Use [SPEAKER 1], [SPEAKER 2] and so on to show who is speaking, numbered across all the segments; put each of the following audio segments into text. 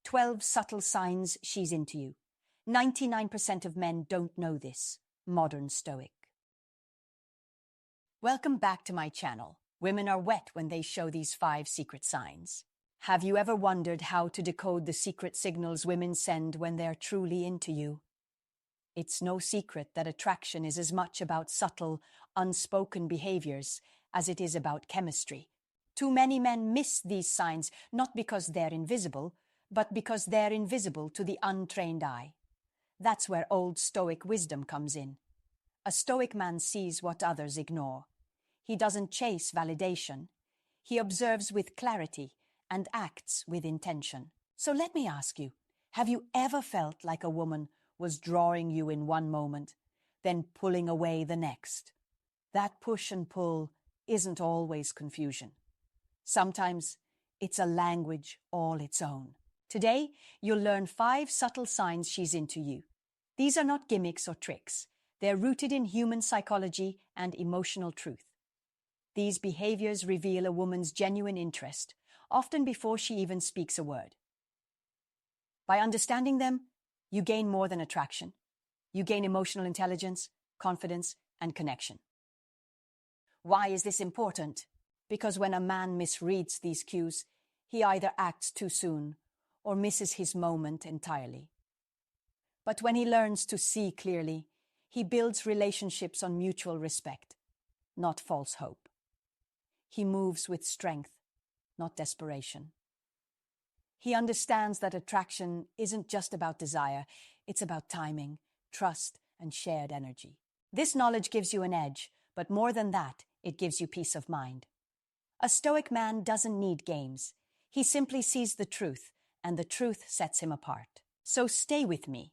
[SPEAKER 1] 12 subtle signs she's into you. 99% of men don't know this. Modern Stoic. Welcome back to my channel. Women are wet when they show these 5 secret signs. Have you ever wondered how to decode the secret signals women send when they're truly into you? It's no secret that attraction is as much about subtle, unspoken behaviors as it is about chemistry. Too many men miss these signs not because they're invisible, but because they're invisible to the untrained eye. That's where old Stoic wisdom comes in. A Stoic man sees what others ignore. He doesn't chase validation. He observes with clarity and acts with intention. So let me ask you, have you ever felt like a woman was drawing you in one moment, then pulling away the next? That push and pull isn't always confusion. Sometimes it's a language all its own. Today, you'll learn 5 subtle signs she's into you. These are not gimmicks or tricks. They're rooted in human psychology and emotional truth. These behaviors reveal a woman's genuine interest, often before she even speaks a word. By understanding them, you gain more than attraction. You gain emotional intelligence, confidence, and connection. Why is this important? Because when a man misreads these cues, he either acts too soon or misses his moment entirely. But when he learns to see clearly, he builds relationships on mutual respect, not false hope. He moves with strength, not desperation. He understands that attraction isn't just about desire, it's about timing, trust, and shared energy. This knowledge gives you an edge, but more than that, it gives you peace of mind. A Stoic man doesn't need games. He simply sees the truth, and the truth sets him apart. So stay with me.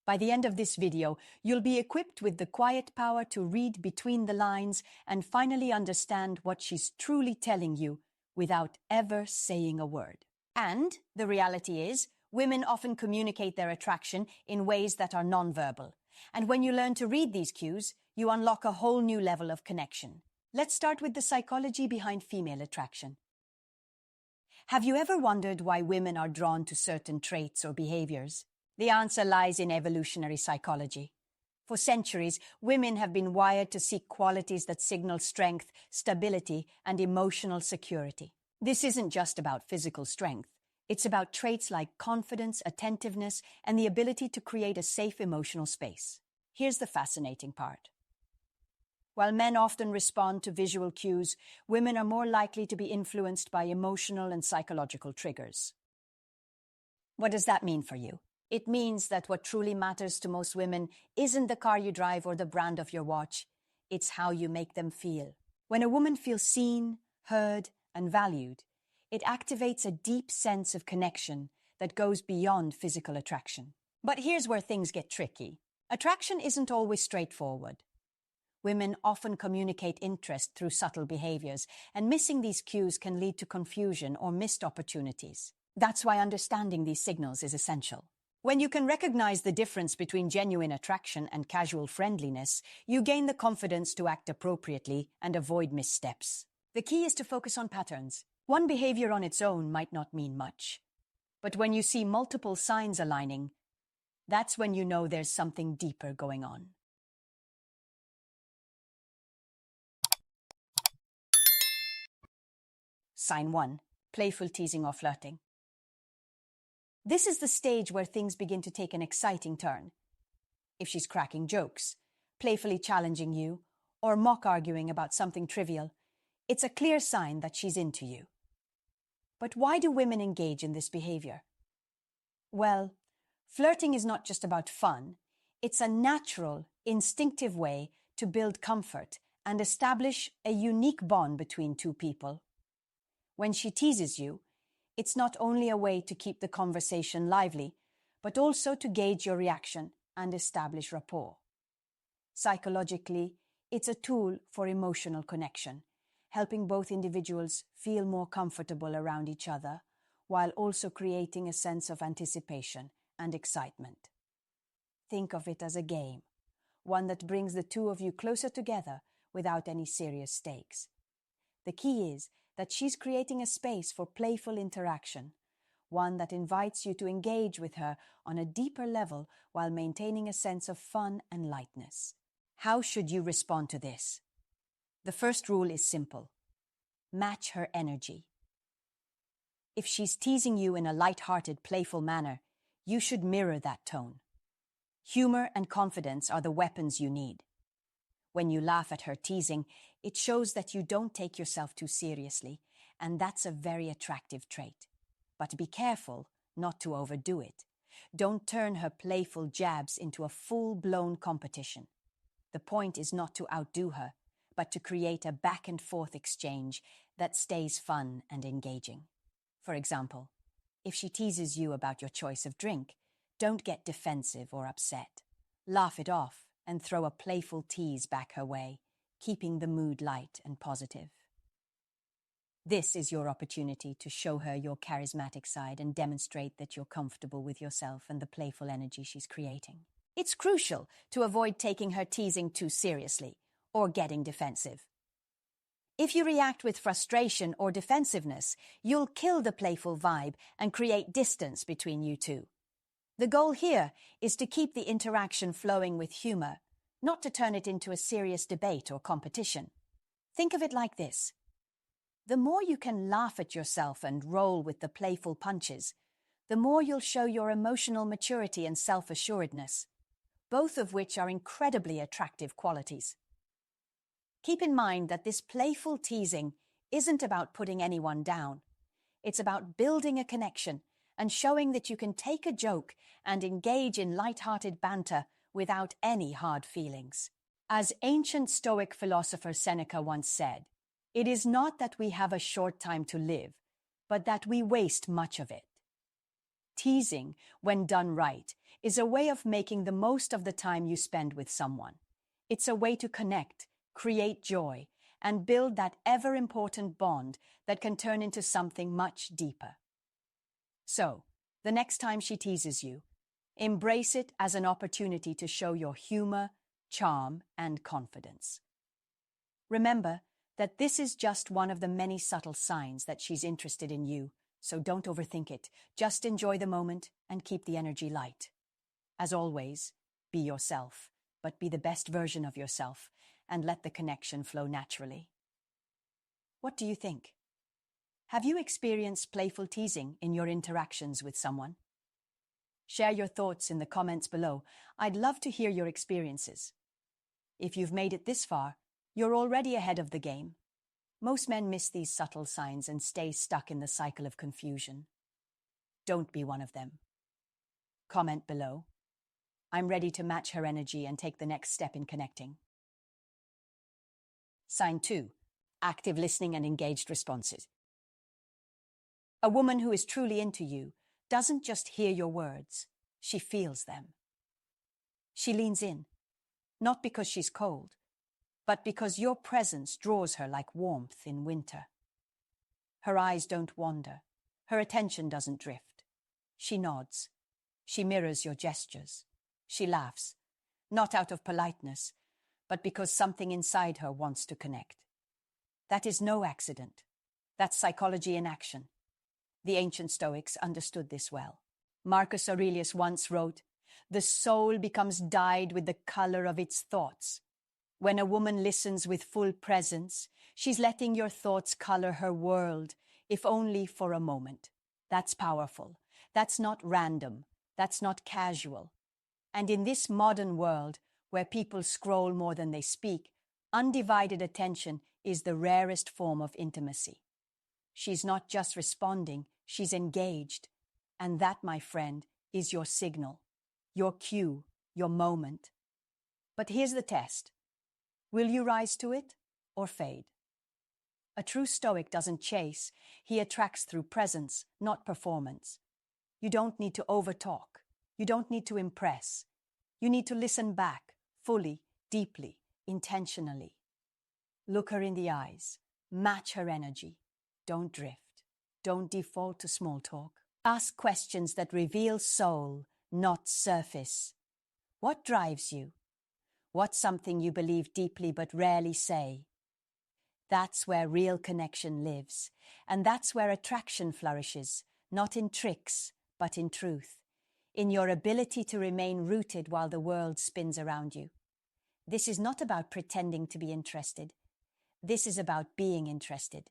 [SPEAKER 1] By the end of this video, you'll be equipped with the quiet power to read between the lines and finally understand what she's truly telling you without ever saying a word. And the reality is, women often communicate their attraction in ways that are nonverbal. And when you learn to read these cues, you unlock a whole new level of connection. Let's start with the psychology behind female attraction. Have you ever wondered why women are drawn to certain traits or behaviors? The answer lies in evolutionary psychology. For centuries, women have been wired to seek qualities that signal strength, stability, and emotional security. This isn't just about physical strength. It's about traits like confidence, attentiveness, and the ability to create a safe emotional space. Here's the fascinating part. While men often respond to visual cues, women are more likely to be influenced by emotional and psychological triggers. What does that mean for you? It means that what truly matters to most women isn't the car you drive or the brand of your watch. It's how you make them feel. When a woman feels seen, heard, and valued, it activates a deep sense of connection that goes beyond physical attraction. But here's where things get tricky. Attraction isn't always straightforward. Women often communicate interest through subtle behaviors, and missing these cues can lead to confusion or missed opportunities. That's why understanding these signals is essential. When you can recognize the difference between genuine attraction and casual friendliness, you gain the confidence to act appropriately and avoid missteps. The key is to focus on patterns. One behavior on its own might not mean much. But when you see multiple signs aligning, that's when you know there's something deeper going on. Sign 1. Playful, teasing, or flirting. This is the stage where things begin to take an exciting turn. If she's cracking jokes, playfully challenging you, or mock arguing about something trivial, it's a clear sign that she's into you. But why do women engage in this behavior? Well, flirting is not just about fun. It's a natural, instinctive way to build comfort and establish a unique bond between two people. When she teases you, it's not only a way to keep the conversation lively, but also to gauge your reaction and establish rapport. Psychologically, it's a tool for emotional connection, helping both individuals feel more comfortable around each other, while also creating a sense of anticipation and excitement. Think of it as a game, one that brings the two of you closer together without any serious stakes. The key is that she's creating a space for playful interaction, one that invites you to engage with her on a deeper level while maintaining a sense of fun and lightness. How should you respond to this? The first rule is simple. Match her energy. If she's teasing you in a light-hearted, playful manner, you should mirror that tone. Humor and confidence are the weapons you need. When you laugh at her teasing, it shows that you don't take yourself too seriously, and that's a very attractive trait. But be careful not to overdo it. Don't turn her playful jabs into a full-blown competition. The point is not to outdo her, but to create a back-and-forth exchange that stays fun and engaging. For example, if she teases you about your choice of drink, don't get defensive or upset. Laugh it off and throw a playful tease back her way, keeping the mood light and positive. This is your opportunity to show her your charismatic side and demonstrate that you're comfortable with yourself and the playful energy she's creating. It's crucial to avoid taking her teasing too seriously or getting defensive. If you react with frustration or defensiveness, you'll kill the playful vibe and create distance between you two. The goal here is to keep the interaction flowing with humor, not to turn it into a serious debate or competition. Think of it like this. The more you can laugh at yourself and roll with the playful punches, the more you'll show your emotional maturity and self-assuredness, both of which are incredibly attractive qualities. Keep in mind that this playful teasing isn't about putting anyone down. It's about building a connection and showing that you can take a joke and engage in light-hearted banter without any hard feelings. As ancient Stoic philosopher Seneca once said, "It is not that we have a short time to live, but that we waste much of it." Teasing, when done right, is a way of making the most of the time you spend with someone. It's a way to connect, create joy, and build that ever-important bond that can turn into something much deeper. So, the next time she teases you, embrace it as an opportunity to show your humor, charm, and confidence. Remember that this is just one of the many subtle signs that she's interested in you, so don't overthink it. Just enjoy the moment and keep the energy light. As always, be yourself, but be the best version of yourself, and let the connection flow naturally. What do you think? Have you experienced playful teasing in your interactions with someone? Share your thoughts in the comments below. I'd love to hear your experiences. If you've made it this far, you're already ahead of the game. Most men miss these subtle signs and stay stuck in the cycle of confusion. Don't be one of them. Comment below. I'm ready to match her energy and take the next step in connecting. Sign 2. Active listening and engaged responses. A woman who is truly into you doesn't just hear your words, she feels them. She leans in, not because she's cold, but because your presence draws her like warmth in winter. Her eyes don't wander, her attention doesn't drift. She nods, she mirrors your gestures, she laughs, not out of politeness, but because something inside her wants to connect. That is no accident. That's psychology in action. The ancient Stoics understood this well. Marcus Aurelius once wrote, "The soul becomes dyed with the color of its thoughts." When a woman listens with full presence, she's letting your thoughts color her world, if only for a moment. That's powerful. That's not random. That's not casual. And in this modern world, where people scroll more than they speak, undivided attention is the rarest form of intimacy. She's not just responding, she's engaged. And that, my friend, is your signal, your cue, your moment. But here's the test. Will you rise to it or fade? A true Stoic doesn't chase, he attracts through presence, not performance. You don't need to overtalk. You don't need to impress. You need to listen back, fully, deeply, intentionally. Look her in the eyes. Match her energy. Don't drift. Don't default to small talk. Ask questions that reveal soul, not surface. What drives you? What's something you believe deeply but rarely say? That's where real connection lives, and that's where attraction flourishes, not in tricks, but in truth, in your ability to remain rooted while the world spins around you. This is not about pretending to be interested. This is about being interested.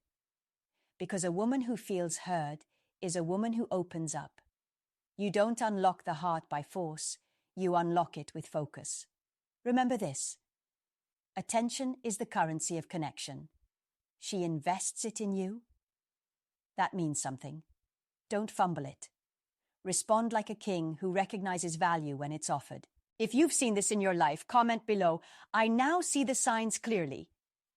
[SPEAKER 1] Because a woman who feels heard is a woman who opens up. You don't unlock the heart by force, you unlock it with focus. Remember this: attention is the currency of connection. She invests it in you. That means something. Don't fumble it. Respond like a king who recognizes value when it's offered. If you've seen this in your life, comment below, "I now see the signs clearly."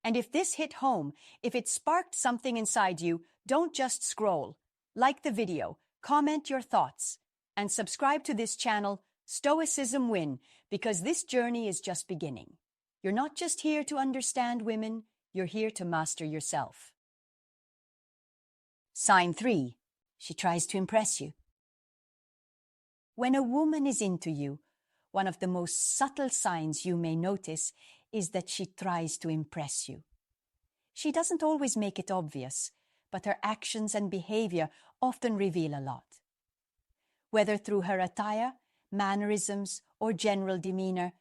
[SPEAKER 1] And if this hit home, if it sparked something inside you, don't just scroll. Like the video, comment your thoughts, and subscribe to this channel, Stoicism Win, because this journey is just beginning. You're not just here to understand women, you're here to master yourself. Sign 3. She tries to impress you. When a woman is into you, one of the most subtle signs you may notice is that she tries to impress you. She doesn't always make it obvious, but her actions and behavior often reveal a lot. Whether through her attire, mannerisms, or general demeanor,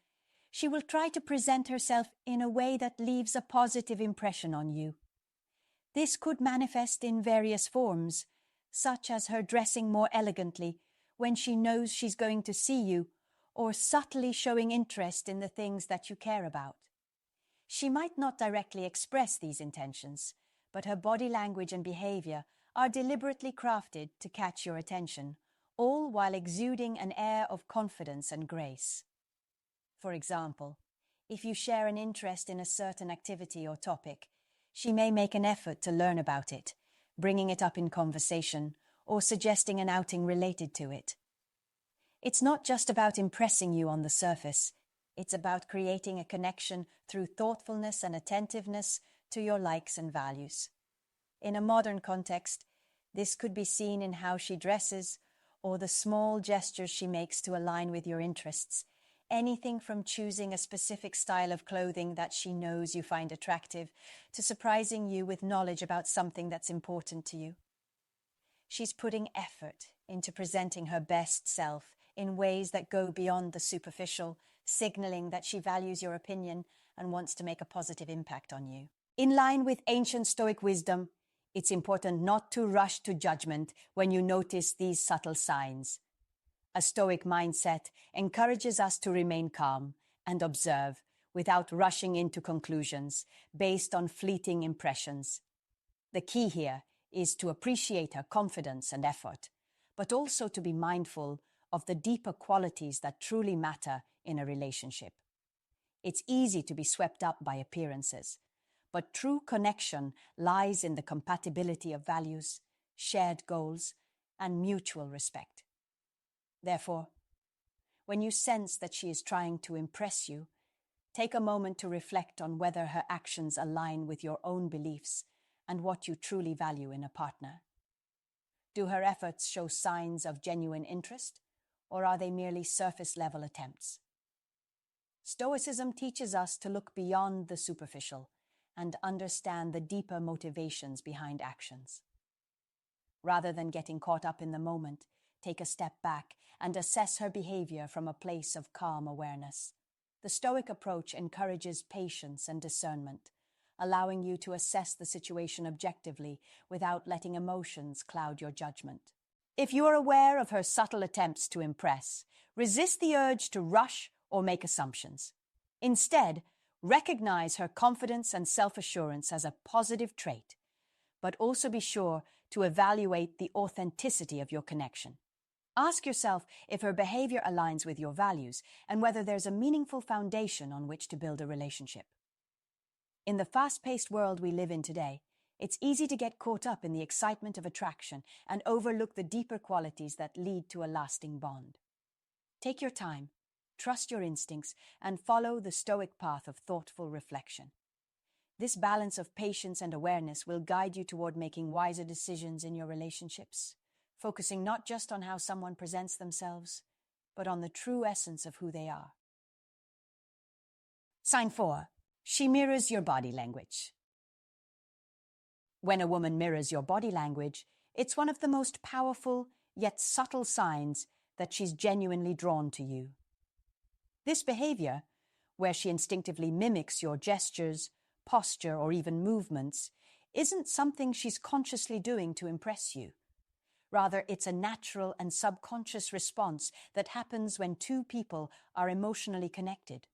[SPEAKER 1] she will try to present herself in a way that leaves a positive impression on you. This could manifest in various forms, such as her dressing more elegantly when she knows she's going to see you, or subtly showing interest in the things that you care about. She might not directly express these intentions, but her body language and behavior are deliberately crafted to catch your attention, all while exuding an air of confidence and grace. For example, if you share an interest in a certain activity or topic, she may make an effort to learn about it, bringing it up in conversation, or suggesting an outing related to it. It's not just about impressing you on the surface. It's about creating a connection through thoughtfulness and attentiveness to your likes and values. In a modern context, this could be seen in how she dresses or the small gestures she makes to align with your interests. Anything from choosing a specific style of clothing that she knows you find attractive to surprising you with knowledge about something that's important to you. She's putting effort into presenting her best self in ways that go beyond the superficial, signaling that she values your opinion and wants to make a positive impact on you. In line with ancient Stoic wisdom, it's important not to rush to judgment when you notice these subtle signs. A Stoic mindset encourages us to remain calm and observe without rushing into conclusions based on fleeting impressions. The key here is to appreciate her confidence and effort, but also to be mindful of the deeper qualities that truly matter in a relationship. It's easy to be swept up by appearances, but true connection lies in the compatibility of values, shared goals, and mutual respect. Therefore, when you sense that she is trying to impress you, take a moment to reflect on whether her actions align with your own beliefs and what you truly value in a partner. Do her efforts show signs of genuine interest, or are they merely surface-level attempts? Stoicism teaches us to look beyond the superficial and understand the deeper motivations behind actions. Rather than getting caught up in the moment, take a step back and assess her behavior from a place of calm awareness. The Stoic approach encourages patience and discernment, allowing you to assess the situation objectively without letting emotions cloud your judgment. If you are aware of her subtle attempts to impress, resist the urge to rush or make assumptions. Instead, recognize her confidence and self-assurance as a positive trait, but also be sure to evaluate the authenticity of your connection. Ask yourself if her behavior aligns with your values and whether there's a meaningful foundation on which to build a relationship. In the fast-paced world we live in today, it's easy to get caught up in the excitement of attraction and overlook the deeper qualities that lead to a lasting bond. Take your time, trust your instincts, and follow the Stoic path of thoughtful reflection. This balance of patience and awareness will guide you toward making wiser decisions in your relationships, focusing not just on how someone presents themselves, but on the true essence of who they are. Sign 4. She mirrors your body language. When a woman mirrors your body language, It's one of the most powerful yet subtle signs that she's genuinely drawn to you. This behavior, where she instinctively mimics your gestures, posture, or even movements, isn't something she's consciously doing to impress you. Rather, it's a natural and subconscious response that happens when two people are emotionally connected.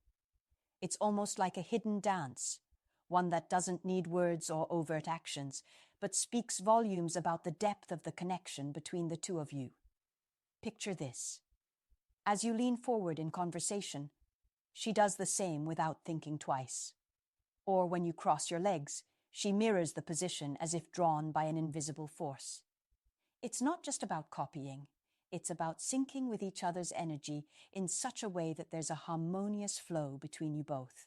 [SPEAKER 1] It's almost like a hidden dance, one that doesn't need words or overt actions, but speaks volumes about the depth of the connection between the two of you. Picture this. As you lean forward in conversation, she does the same without thinking twice. Or when you cross your legs, she mirrors the position as if drawn by an invisible force. It's not just about copying. It's about syncing with each other's energy in such a way that there's a harmonious flow between you both.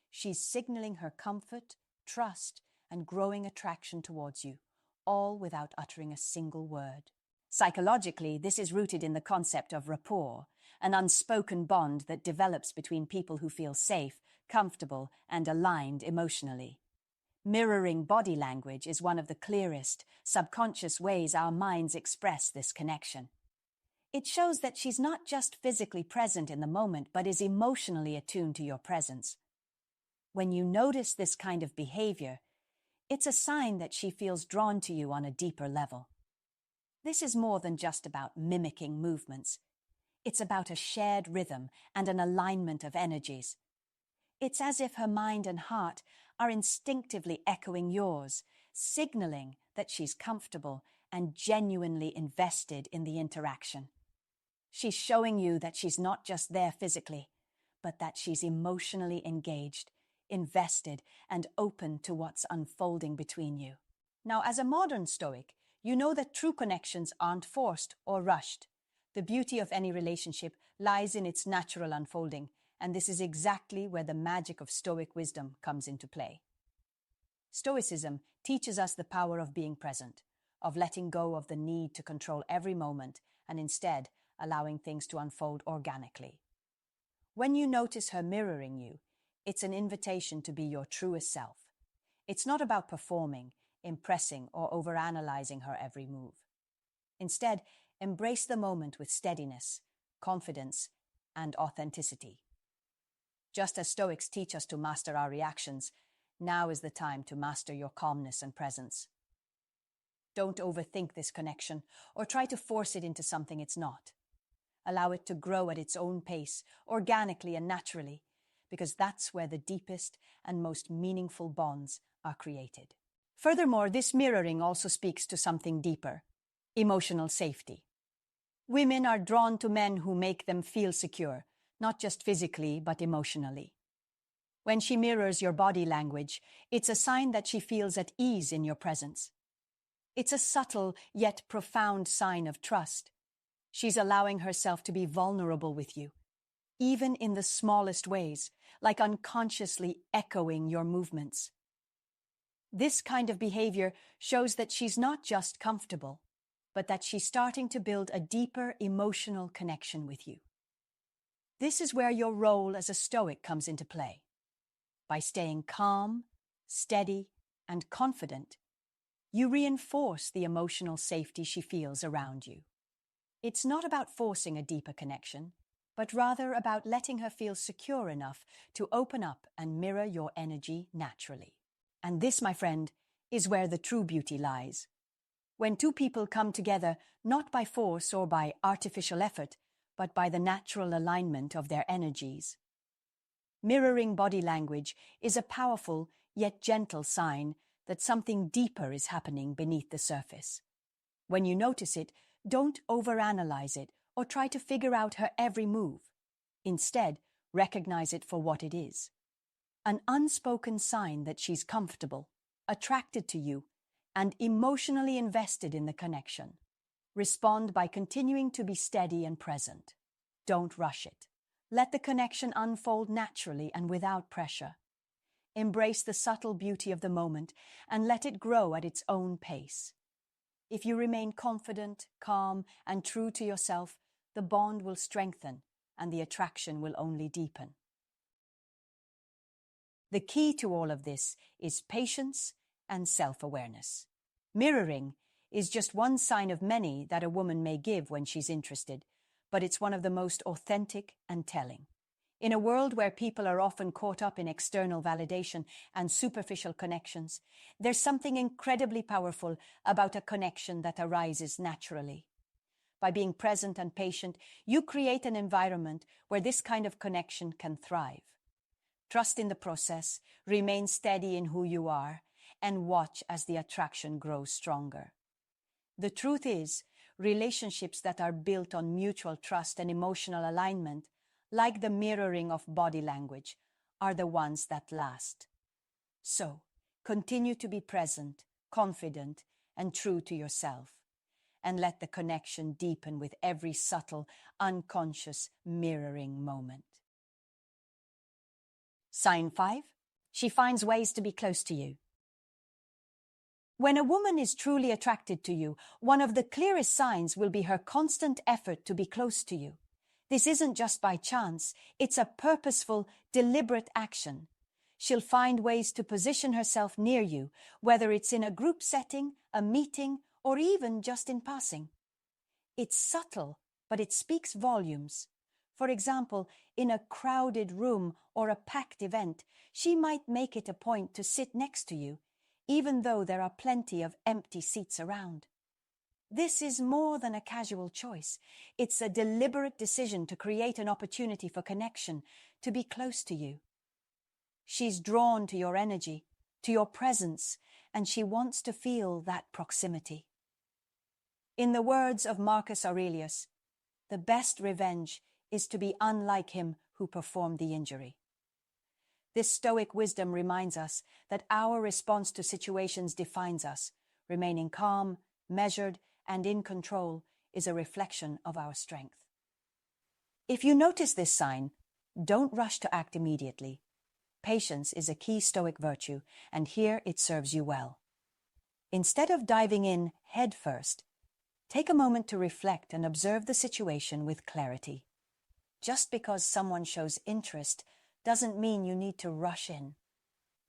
[SPEAKER 1] She's signaling her comfort, trust, and growing attraction towards you, all without uttering a single word. Psychologically, this is rooted in the concept of rapport, an unspoken bond that develops between people who feel safe, comfortable, and aligned emotionally. Mirroring body language is one of the clearest, subconscious ways our minds express this connection. It shows that she's not just physically present in the moment, but is emotionally attuned to your presence. When you notice this kind of behavior, it's a sign that she feels drawn to you on a deeper level. This is more than just about mimicking movements. It's about a shared rhythm and an alignment of energies. It's as if her mind and heart are instinctively echoing yours, signaling that she's comfortable and genuinely invested in the interaction. She's showing you that she's not just there physically, but that she's emotionally engaged, invested, and open to what's unfolding between you. Now, as a modern Stoic, you know that true connections aren't forced or rushed. The beauty of any relationship lies in its natural unfolding, and this is exactly where the magic of Stoic wisdom comes into play. Stoicism teaches us the power of being present, of letting go of the need to control every moment, and instead allowing things to unfold organically. When you notice her mirroring you, it's an invitation to be your truest self. It's not about performing, impressing, or overanalyzing her every move. Instead, embrace the moment with steadiness, confidence, and authenticity. Just as Stoics teach us to master our reactions, now is the time to master your calmness and presence. Don't overthink this connection or try to force it into something it's not. Allow it to grow at its own pace, organically and naturally, because that's where the deepest and most meaningful bonds are created. Furthermore, this mirroring also speaks to something deeper: emotional safety. Women are drawn to men who make them feel secure, not just physically, but emotionally. When she mirrors your body language, it's a sign that she feels at ease in your presence. It's a subtle yet profound sign of trust. She's allowing herself to be vulnerable with you, even in the smallest ways, like unconsciously echoing your movements. This kind of behavior shows that she's not just comfortable, but that she's starting to build a deeper emotional connection with you. This is where your role as a Stoic comes into play. By staying calm, steady, and confident, you reinforce the emotional safety she feels around you. It's not about forcing a deeper connection, but rather about letting her feel secure enough to open up and mirror your energy naturally. And this, my friend, is where the true beauty lies. When two people come together, not by force or by artificial effort, but by the natural alignment of their energies. Mirroring body language is a powerful yet gentle sign that something deeper is happening beneath the surface. When you notice it, don't overanalyze it or try to figure out her every move. Instead, recognize it for what it is: an unspoken sign that she's comfortable, attracted to you, and emotionally invested in the connection. Respond by continuing to be steady and present. Don't rush it. Let the connection unfold naturally and without pressure. Embrace the subtle beauty of the moment and let it grow at its own pace. If you remain confident, calm, and true to yourself, the bond will strengthen and the attraction will only deepen. The key to all of this is patience and self-awareness. Mirroring is just one sign of many that a woman may give when she's interested, but it's one of the most authentic and telling. In a world where people are often caught up in external validation and superficial connections, there's something incredibly powerful about a connection that arises naturally. By being present and patient, you create an environment where this kind of connection can thrive. Trust in the process, remain steady in who you are, and watch as the attraction grows stronger. The truth is, relationships that are built on mutual trust and emotional alignment, like the mirroring of body language, are the ones that last. So, continue to be present, confident, and true to yourself, and let the connection deepen with every subtle, unconscious mirroring moment. Sign 5. She finds ways to be close to you. When a woman is truly attracted to you, one of the clearest signs will be her constant effort to be close to you. This isn't just by chance, it's a purposeful, deliberate action. She'll find ways to position herself near you, whether it's in a group setting, a meeting, or even just in passing. It's subtle, but it speaks volumes. For example, in a crowded room or a packed event, she might make it a point to sit next to you, even though there are plenty of empty seats around. This is more than a casual choice. It's a deliberate decision to create an opportunity for connection, to be close to you. She's drawn to your energy, to your presence, and she wants to feel that proximity. In the words of Marcus Aurelius, the best revenge is to be unlike him who performed the injury. This Stoic wisdom reminds us that our response to situations defines us. Remaining calm, measured, and in control is a reflection of our strength. If you notice this sign, don't rush to act immediately. Patience is a key Stoic virtue, and here it serves you well. Instead of diving in head first, take a moment to reflect and observe the situation with clarity. Just because someone shows interest doesn't mean you need to rush in.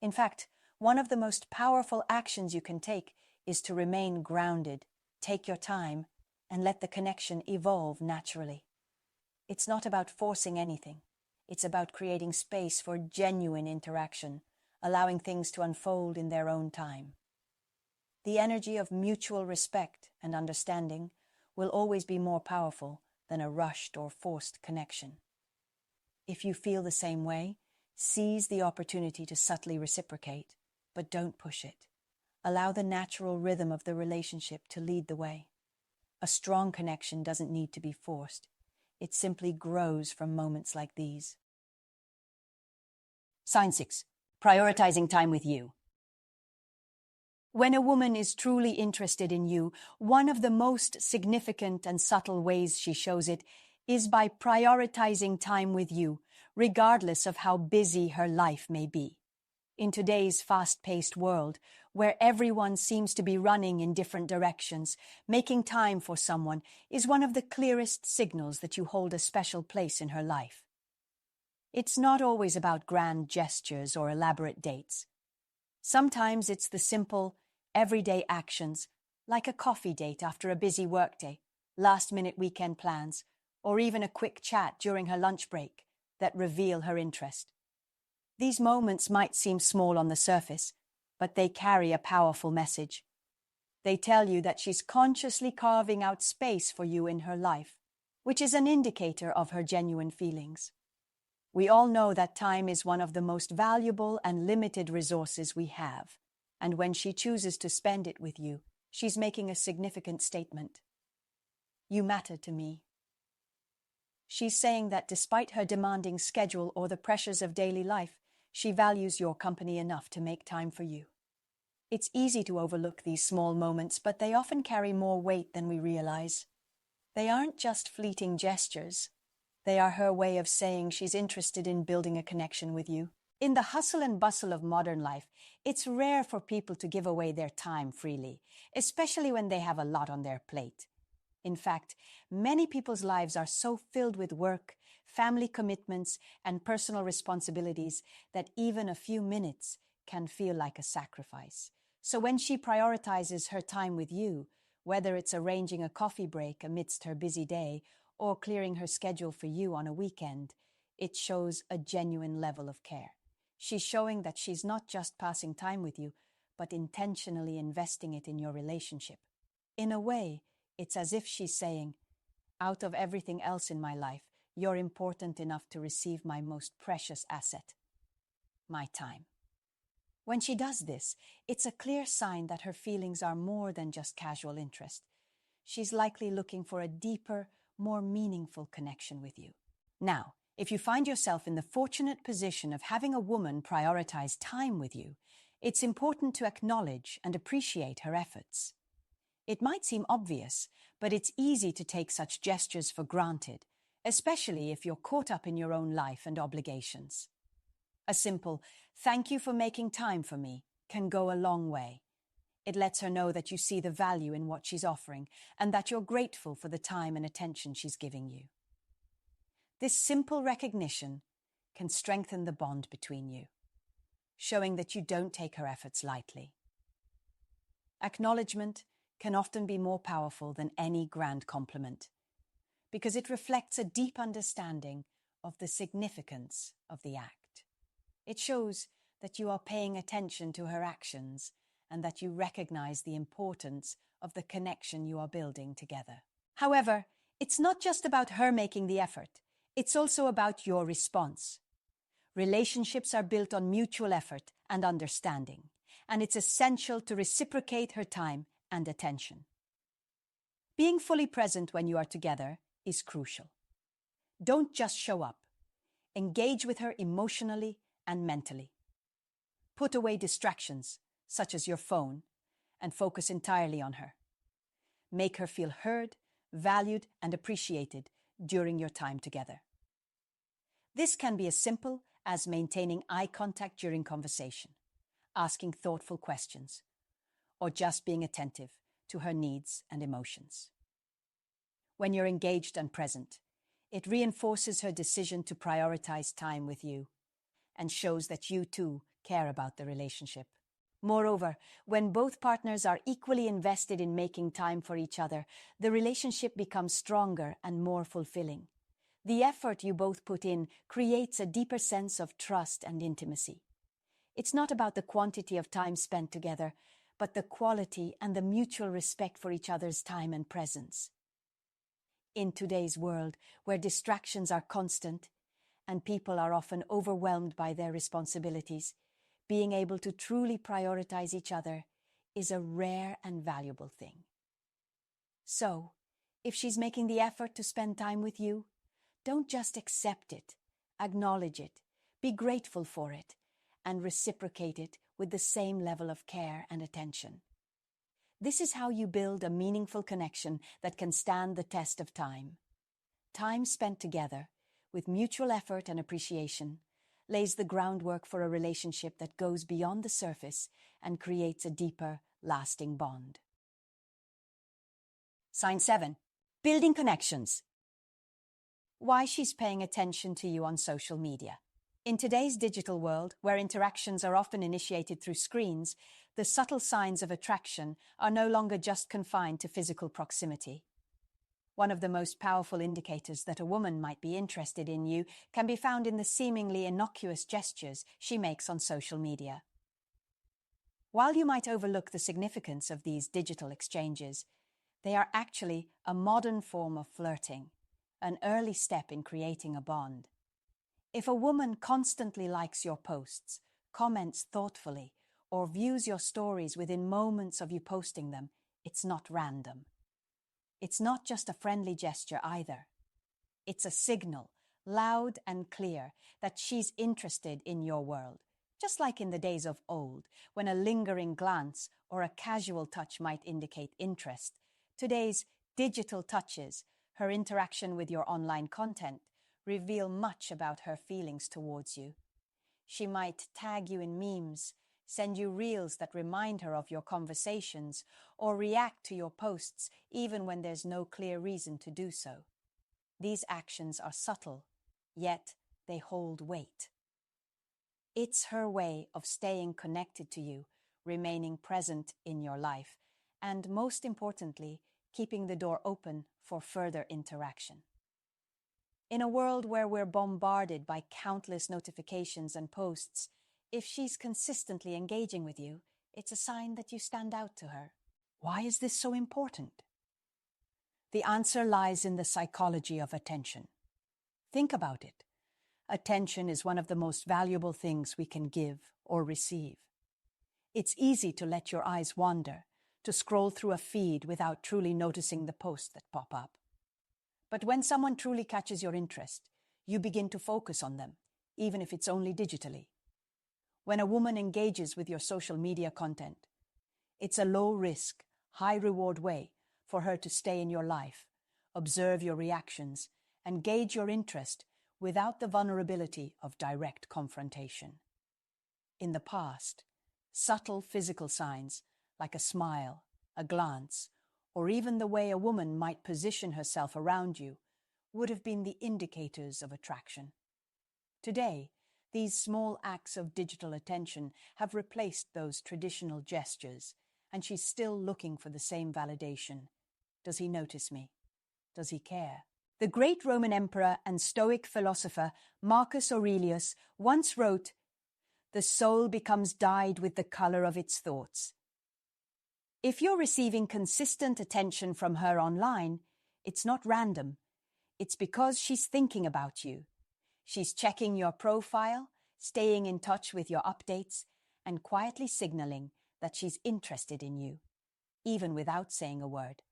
[SPEAKER 1] In fact, one of the most powerful actions you can take is to remain grounded, take your time, and let the connection evolve naturally. It's not about forcing anything. It's about creating space for genuine interaction, allowing things to unfold in their own time. The energy of mutual respect and understanding will always be more powerful than a rushed or forced connection. If you feel the same way, seize the opportunity to subtly reciprocate, but don't push it. Allow the natural rhythm of the relationship to lead the way. A strong connection doesn't need to be forced. It simply grows from moments like these. Sign 6. Prioritizing time with you. When a woman is truly interested in you, one of the most significant and subtle ways she shows it is by prioritizing time with you, regardless of how busy her life may be. In today's fast-paced world, where everyone seems to be running in different directions, making time for someone is one of the clearest signals that you hold a special place in her life. It's not always about grand gestures or elaborate dates. Sometimes it's the simple, everyday actions, like a coffee date after a busy workday, last-minute weekend plans, or even a quick chat during her lunch break, that reveal her interest. These moments might seem small on the surface, but they carry a powerful message. They tell you that she's consciously carving out space for you in her life, which is an indicator of her genuine feelings. We all know that time is one of the most valuable and limited resources we have, and when she chooses to spend it with you, she's making a significant statement. You matter to me. She's saying that despite her demanding schedule or the pressures of daily life, she values your company enough to make time for you. It's easy to overlook these small moments, but they often carry more weight than we realize. They aren't just fleeting gestures. They are her way of saying she's interested in building a connection with you. In the hustle and bustle of modern life, it's rare for people to give away their time freely, especially when they have a lot on their plate. In fact, many people's lives are so filled with work, family commitments, and personal responsibilities that even a few minutes can feel like a sacrifice. So when she prioritizes her time with you, Whether it's arranging a coffee break amidst her busy day or clearing her schedule for you on a weekend, it shows a genuine level of care. She's showing that she's not just passing time with you, but intentionally investing it in your relationship. In a way, it's as if she's saying, out of everything else in my life, you're important enough to receive my most precious asset, my time. When she does this, it's a clear sign that her feelings are more than just casual interest. She's likely looking for a deeper, more meaningful connection with you. Now, if you find yourself in the fortunate position of having a woman prioritize time with you, it's important to acknowledge and appreciate her efforts. It might seem obvious, but it's easy to take such gestures for granted, especially if you're caught up in your own life and obligations. A simple, "Thank you for making time for me," can go a long way. It lets her know that you see the value in what she's offering and that you're grateful for the time and attention she's giving you. This simple recognition can strengthen the bond between you, showing that you don't take her efforts lightly. Acknowledgement can often be more powerful than any grand compliment, because it reflects a deep understanding of the significance of the act. It shows that you are paying attention to her actions and that you recognize the importance of the connection you are building together. However, it's not just about her making the effort, it's also about your response. Relationships are built on mutual effort and understanding, and it's essential to reciprocate her time and attention. Being fully present when you are together is crucial. Don't just show up. Engage with her emotionally and mentally. Put away distractions, such as your phone, and focus entirely on her. Make her feel heard, valued, and appreciated during your time together. This can be as simple as maintaining eye contact during conversation, asking thoughtful questions, or just being attentive to her needs and emotions. When you're engaged and present, it reinforces her decision to prioritize time with you and shows that you too care about the relationship. Moreover, when both partners are equally invested in making time for each other, the relationship becomes stronger and more fulfilling. The effort you both put in creates a deeper sense of trust and intimacy. It's not about the quantity of time spent together, but the quality and the mutual respect for each other's time and presence. In today's world, where distractions are constant and people are often overwhelmed by their responsibilities, being able to truly prioritize each other is a rare and valuable thing. So, if she's making the effort to spend time with you, don't just accept it, acknowledge it, be grateful for it, and reciprocate it with the same level of care and attention. This is how you build a meaningful connection that can stand the test of time. Time spent together, with mutual effort and appreciation, lays the groundwork for a relationship that goes beyond the surface and creates a deeper, lasting bond. Sign 7. Building connections. Why she's paying attention to you on social media. In today's digital world, where interactions are often initiated through screens, the subtle signs of attraction are no longer just confined to physical proximity. One of the most powerful indicators that a woman might be interested in you can be found in the seemingly innocuous gestures she makes on social media. While you might overlook the significance of these digital exchanges, they are actually a modern form of flirting, an early step in creating a bond. If a woman constantly likes your posts, comments thoughtfully, or views your stories within moments of you posting them, it's not random. It's not just a friendly gesture either. It's a signal, loud and clear, that she's interested in your world. Just like in the days of old, when a lingering glance or a casual touch might indicate interest, today's digital touches, her interaction with your online content, reveal much about her feelings towards you. She might tag you in memes, send you reels that remind her of your conversations, or react to your posts even when there's no clear reason to do so. These actions are subtle, yet they hold weight. It's her way of staying connected to you, remaining present in your life, and most importantly, keeping the door open for further interaction. In a world where we're bombarded by countless notifications and posts, if she's consistently engaging with you, it's a sign that you stand out to her. Why is this so important? The answer lies in the psychology of attention. Think about it. Attention is one of the most valuable things we can give or receive. It's easy to let your eyes wander, to scroll through a feed without truly noticing the posts that pop up. But when someone truly catches your interest, you begin to focus on them, even if it's only digitally. When a woman engages with your social media content, it's a low-risk, high-reward way for her to stay in your life, observe your reactions, and gauge your interest without the vulnerability of direct confrontation. In the past, subtle physical signs like a smile, a glance, or even the way a woman might position herself around you would have been the indicators of attraction. Today, these small acts of digital attention have replaced those traditional gestures, and she's still looking for the same validation. Does he notice me? Does he care? The great Roman emperor and Stoic philosopher Marcus Aurelius once wrote, "The soul becomes dyed with the color of its thoughts." If you're receiving consistent attention from her online, it's not random. It's because she's thinking about you. She's checking your profile, staying in touch with your updates, and quietly signaling that she's interested in you, even without saying a word.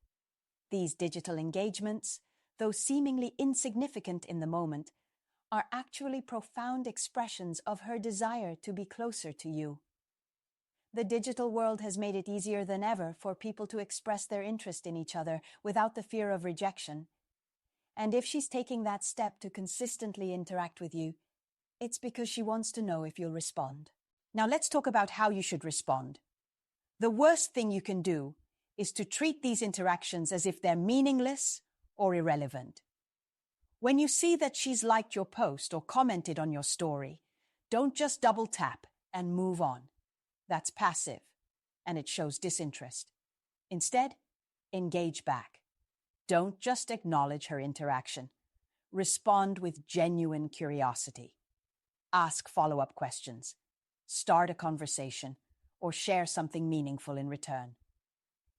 [SPEAKER 1] These digital engagements, though seemingly insignificant in the moment, are actually profound expressions of her desire to be closer to you. The digital world has made it easier than ever for people to express their interest in each other without the fear of rejection. And if she's taking that step to consistently interact with you, it's because she wants to know if you'll respond. Now let's talk about how you should respond. The worst thing you can do is to treat these interactions as if they're meaningless or irrelevant. When you see that she's liked your post or commented on your story, don't just double tap and move on. That's passive, and it shows disinterest. Instead, engage back. Don't just acknowledge her interaction. Respond with genuine curiosity. Ask follow-up questions. Start a conversation, or share something meaningful in return.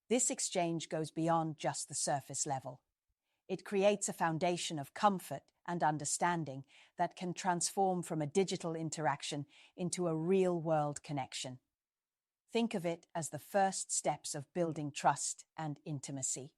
[SPEAKER 1] This exchange goes beyond just the surface level. It creates a foundation of comfort and understanding that can transform from a digital interaction into a real-world connection. Think of it as the first steps of building trust and intimacy.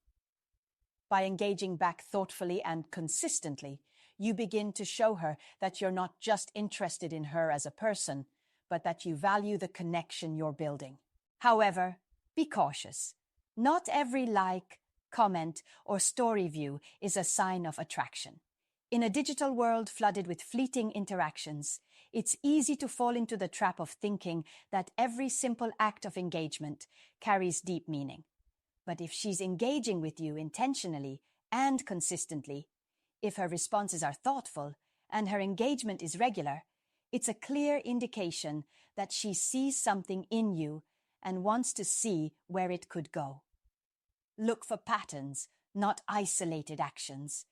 [SPEAKER 1] By engaging back thoughtfully and consistently, you begin to show her that you're not just interested in her as a person, but that you value the connection you're building. However, be cautious. Not every like, comment, or story view is a sign of attraction. In a digital world flooded with fleeting interactions, it's easy to fall into the trap of thinking that every simple act of engagement carries deep meaning. But if she's engaging with you intentionally and consistently, if her responses are thoughtful and her engagement is regular, it's a clear indication that she sees something in you and wants to see where it could go. Look for patterns, not isolated actions.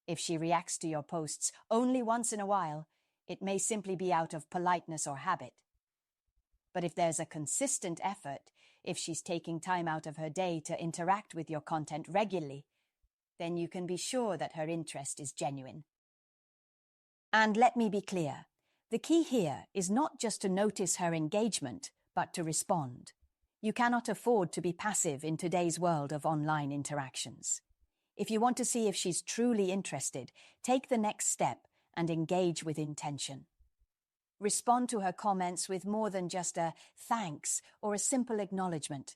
[SPEAKER 1] If she reacts to your posts only once in a while, it may simply be out of politeness or habit. But if there's a consistent effort, if she's taking time out of her day to interact with your content regularly, then you can be sure that her interest is genuine. And let me be clear, the key here is not just to notice her engagement, but to respond. You cannot afford to be passive in today's world of online interactions. If you want to see if she's truly interested, take the next step and engage with intention. Respond to her comments with more than just a thanks or a simple acknowledgement.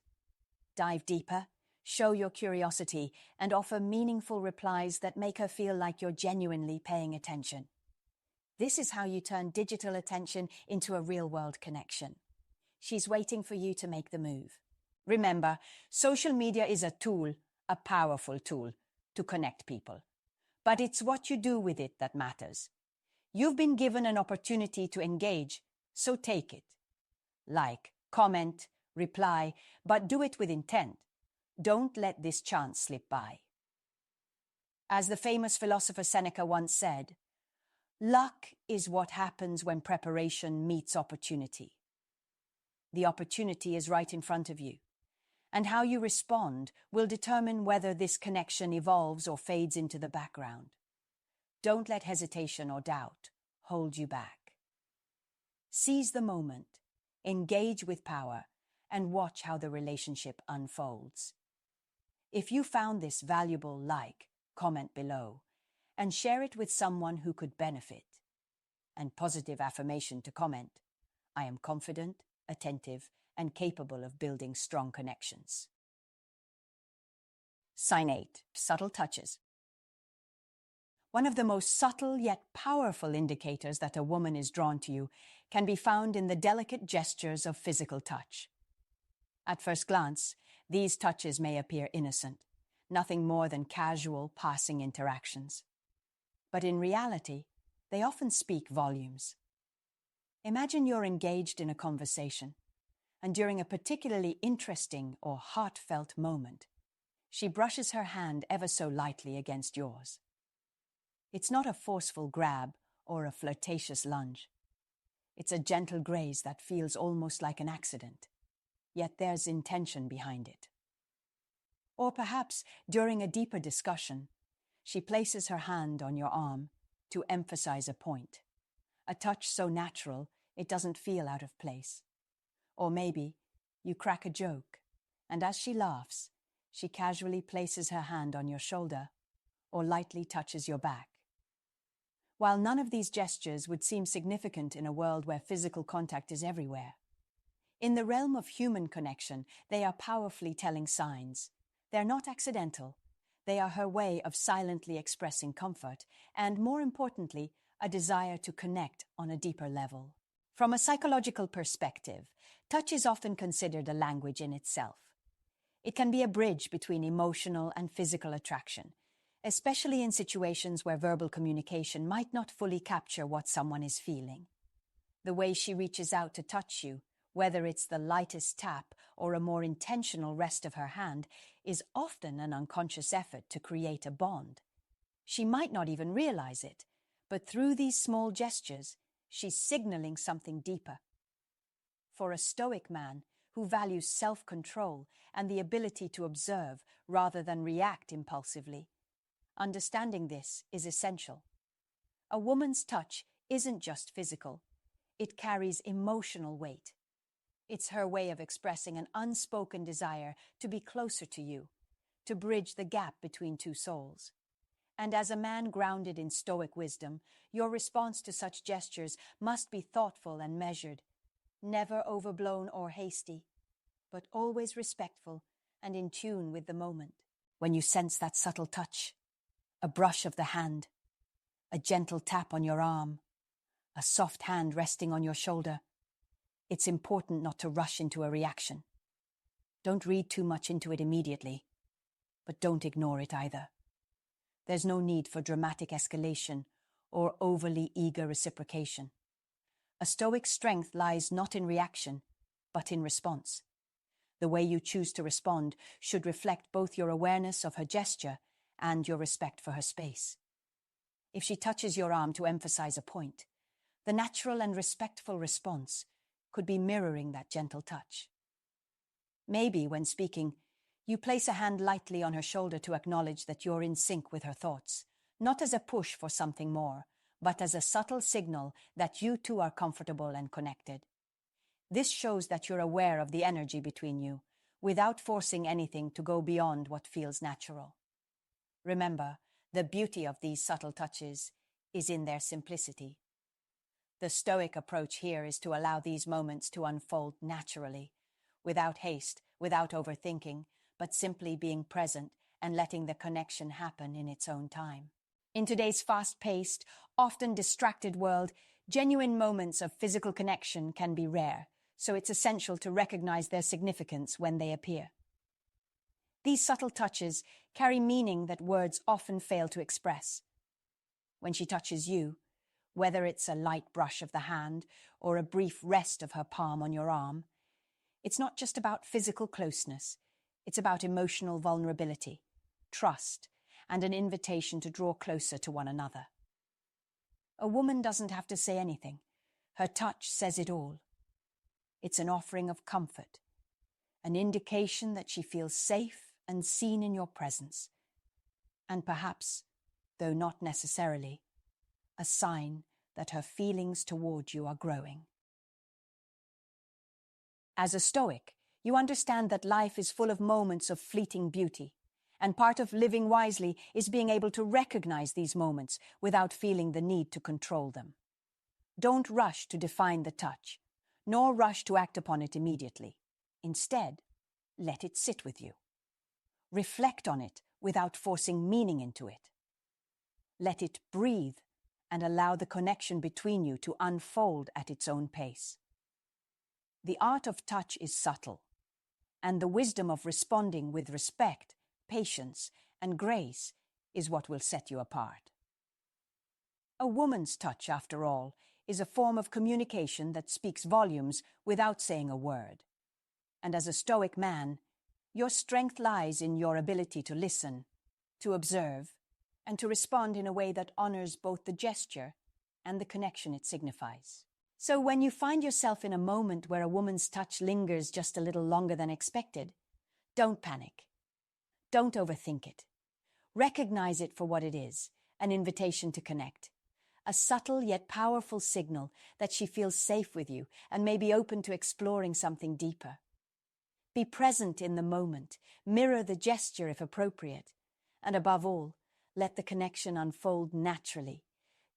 [SPEAKER 1] Dive deeper, show your curiosity, and offer meaningful replies that make her feel like you're genuinely paying attention. This is how you turn digital attention into a real-world connection. She's waiting for you to make the move. Remember, social media is a tool, a powerful tool, to connect people. But it's what you do with it that matters. You've been given an opportunity to engage, so take it. Like, comment, reply, but do it with intent. Don't let this chance slip by. As the famous philosopher Seneca once said, luck is what happens when preparation meets opportunity. The opportunity is right in front of you, and how you respond will determine whether this connection evolves or fades into the background. Don't let hesitation or doubt hold you back. Seize the moment, engage with power, and watch how the relationship unfolds. If you found this valuable, comment below, and share it with someone who could benefit. And positive affirmation to comment: I am confident, attentive, and capable of building strong connections. Sign 8. Subtle touches. One of the most subtle yet powerful indicators that a woman is drawn to you can be found in the delicate gestures of physical touch. At first glance, these touches may appear innocent, nothing more than casual, passing interactions. But in reality, they often speak volumes. Imagine you're engaged in a conversation, and during a particularly interesting or heartfelt moment, she brushes her hand ever so lightly against yours. It's not a forceful grab or a flirtatious lunge. It's a gentle graze that feels almost like an accident, yet there's intention behind it. Or perhaps, during a deeper discussion, she places her hand on your arm to emphasize a point, a touch so natural it doesn't feel out of place. Or maybe you crack a joke, and as she laughs, she casually places her hand on your shoulder or lightly touches your back. While none of these gestures would seem significant in a world where physical contact is everywhere, in the realm of human connection, they are powerfully telling signs. They're not accidental. They are her way of silently expressing comfort and, more importantly, a desire to connect on a deeper level. From a psychological perspective, touch is often considered a language in itself. It can be a bridge between emotional and physical attraction, especially in situations where verbal communication might not fully capture what someone is feeling. The way she reaches out to touch you, whether it's the lightest tap or a more intentional rest of her hand, is often an unconscious effort to create a bond. She might not even realize it, but through these small gestures, she's signaling something deeper. For a Stoic man who values self-control and the ability to observe rather than react impulsively, understanding this is essential. A woman's touch isn't just physical. It carries emotional weight. It's her way of expressing an unspoken desire to be closer to you, to bridge the gap between two souls. And as a man grounded in Stoic wisdom, your response to such gestures must be thoughtful and measured, never overblown or hasty, but always respectful and in tune with the moment. When you sense that subtle touch, a brush of the hand, a gentle tap on your arm, a soft hand resting on your shoulder, it's important not to rush into a reaction. Don't read too much into it immediately, but don't ignore it either. There's no need for dramatic escalation or overly eager reciprocation. A Stoic strength lies not in reaction, but in response. The way you choose to respond should reflect both your awareness of her gesture and your respect for her space. If she touches your arm to emphasize a point, the natural and respectful response could be mirroring that gentle touch. Maybe, when speaking, you place a hand lightly on her shoulder to acknowledge that you're in sync with her thoughts, not as a push for something more, but as a subtle signal that you two are comfortable and connected. This shows that you're aware of the energy between you, without forcing anything to go beyond what feels natural. Remember, the beauty of these subtle touches is in their simplicity. The Stoic approach here is to allow these moments to unfold naturally, without haste, without overthinking, but simply being present and letting the connection happen in its own time. In today's fast-paced, often distracted world, genuine moments of physical connection can be rare, so it's essential to recognize their significance when they appear. These subtle touches carry meaning that words often fail to express. When she touches you, whether it's a light brush of the hand or a brief rest of her palm on your arm, it's not just about physical closeness. It's about emotional vulnerability, trust, and an invitation to draw closer to one another. A woman doesn't have to say anything. Her touch says it all. It's an offering of comfort, an indication that she feels safe and seen in your presence, and perhaps, though not necessarily, a sign that her feelings toward you are growing. As a Stoic, you understand that life is full of moments of fleeting beauty, and part of living wisely is being able to recognize these moments without feeling the need to control them. Don't rush to define the touch, nor rush to act upon it immediately. Instead, let it sit with you. Reflect on it without forcing meaning into it. Let it breathe and allow the connection between you to unfold at its own pace. The art of touch is subtle, and the wisdom of responding with respect, patience, and grace is what will set you apart. A woman's touch, after all, is a form of communication that speaks volumes without saying a word. And as a Stoic man, your strength lies in your ability to listen, to observe, and to respond in a way that honors both the gesture and the connection it signifies. So when you find yourself in a moment where a woman's touch lingers just a little longer than expected, don't panic. Don't overthink it. Recognize it for what it is, an invitation to connect. A subtle yet powerful signal that she feels safe with you and may be open to exploring something deeper. Be present in the moment, mirror the gesture if appropriate, and above all, let the connection unfold naturally,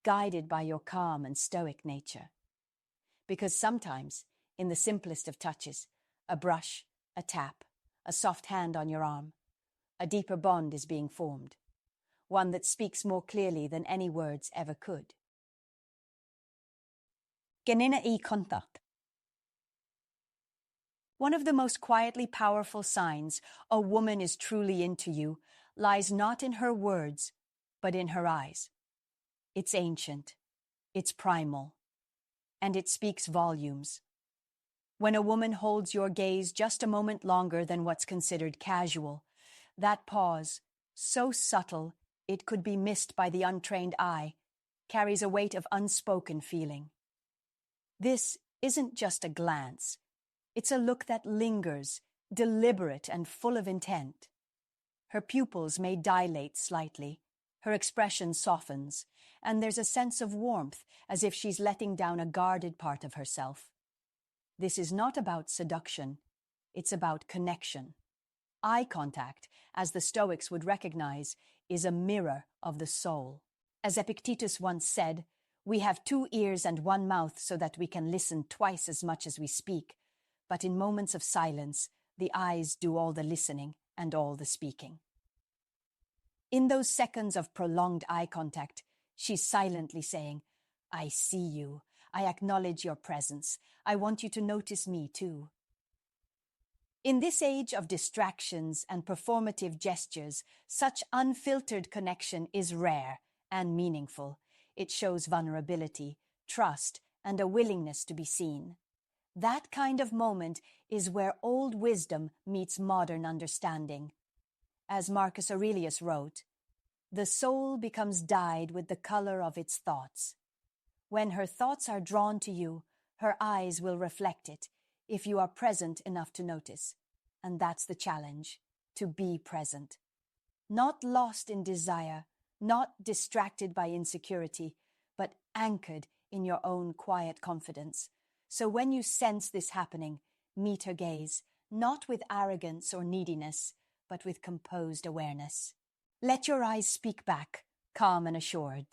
[SPEAKER 1] guided by your calm and stoic nature. Because sometimes, in the simplest of touches, a brush, a tap, a soft hand on your arm, a deeper bond is being formed, one that speaks more clearly than any words ever could. Ganina I contact. One of the most quietly powerful signs a woman is truly into you lies not in her words, but in her eyes. It's ancient, it's primal, and it speaks volumes. When a woman holds your gaze just a moment longer than what's considered casual, that pause, so subtle it could be missed by the untrained eye, carries a weight of unspoken feeling. This isn't just a glance. It's a look that lingers, deliberate and full of intent. Her pupils may dilate slightly, her expression softens, and there's a sense of warmth as if she's letting down a guarded part of herself. This is not about seduction, it's about connection. Eye contact, as the Stoics would recognize, is a mirror of the soul. As Epictetus once said, we have 2 ears and 1 mouth so that we can listen twice as much as we speak. But in moments of silence, the eyes do all the listening and all the speaking. In those seconds of prolonged eye contact, she's silently saying, I see you. I acknowledge your presence. I want you to notice me too. In this age of distractions and performative gestures, such unfiltered connection is rare and meaningful. It shows vulnerability, trust, and a willingness to be seen. That kind of moment is where old wisdom meets modern understanding. As Marcus Aurelius wrote, the soul becomes dyed with the color of its thoughts. When her thoughts are drawn to you, her eyes will reflect it, if you are present enough to notice. And that's the challenge, to be present. Not lost in desire, not distracted by insecurity, but anchored in your own quiet confidence. So when you sense this happening, meet her gaze, not with arrogance or neediness, but with composed awareness. Let your eyes speak back, calm and assured.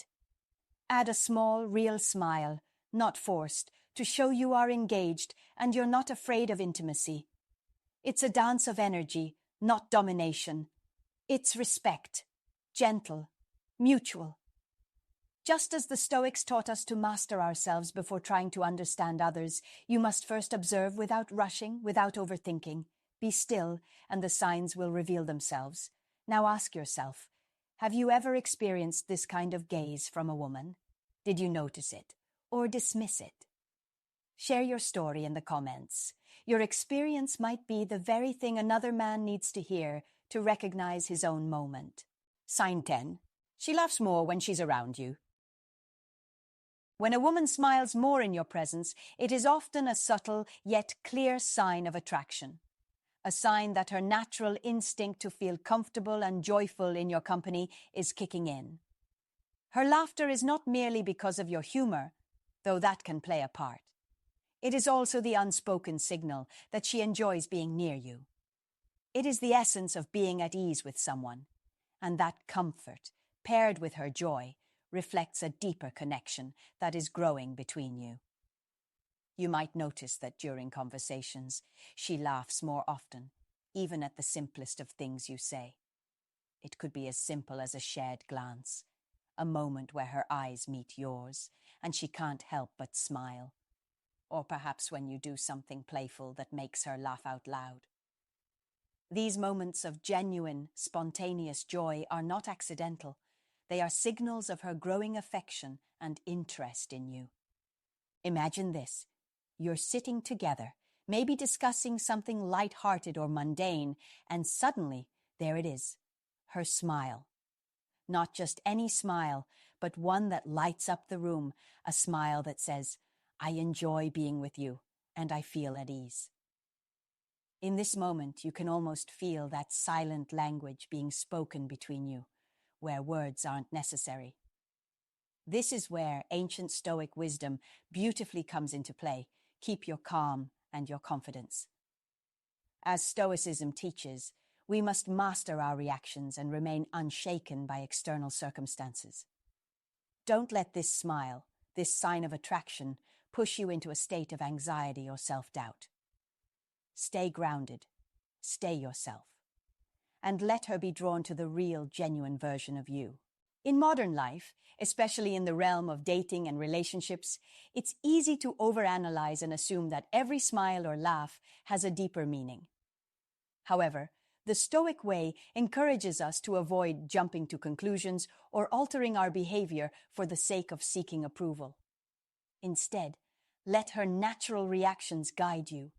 [SPEAKER 1] Add a small, real smile, not forced, to show you are engaged and you're not afraid of intimacy. It's a dance of energy, not domination. It's respect, gentle, mutual. Just as the Stoics taught us to master ourselves before trying to understand others, you must first observe without rushing, without overthinking. Be still, and the signs will reveal themselves. Now ask yourself, have you ever experienced this kind of gaze from a woman? Did you notice it, or dismiss it? Share your story in the comments. Your experience might be the very thing another man needs to hear to recognize his own moment. Sign 10. She laughs more when she's around you. When a woman smiles more in your presence, it is often a subtle yet clear sign of attraction. A sign that her natural instinct to feel comfortable and joyful in your company is kicking in. Her laughter is not merely because of your humor, though that can play a part. It is also the unspoken signal that she enjoys being near you. It is the essence of being at ease with someone, and that comfort, paired with her joy, reflects a deeper connection that is growing between you. You might notice that during conversations, she laughs more often, even at the simplest of things you say. It could be as simple as a shared glance, a moment where her eyes meet yours, and she can't help but smile. Or perhaps when you do something playful that makes her laugh out loud. These moments of genuine, spontaneous joy are not accidental. They are signals of her growing affection and interest in you. Imagine this. You're sitting together, maybe discussing something light-hearted or mundane, and suddenly, there it is, her smile. Not just any smile, but one that lights up the room, a smile that says, "I enjoy being with you, and I feel at ease." In this moment, you can almost feel that silent language being spoken between you, where words aren't necessary. This is where ancient Stoic wisdom beautifully comes into play. Keep your calm and your confidence. As Stoicism teaches, we must master our reactions and remain unshaken by external circumstances. Don't let this smile, this sign of attraction, push you into a state of anxiety or self-doubt. Stay grounded, stay yourself, and let her be drawn to the real, genuine version of you. In modern life, especially in the realm of dating and relationships, it's easy to overanalyze and assume that every smile or laugh has a deeper meaning. However, the Stoic way encourages us to avoid jumping to conclusions or altering our behavior for the sake of seeking approval. Instead, let her natural reactions guide you.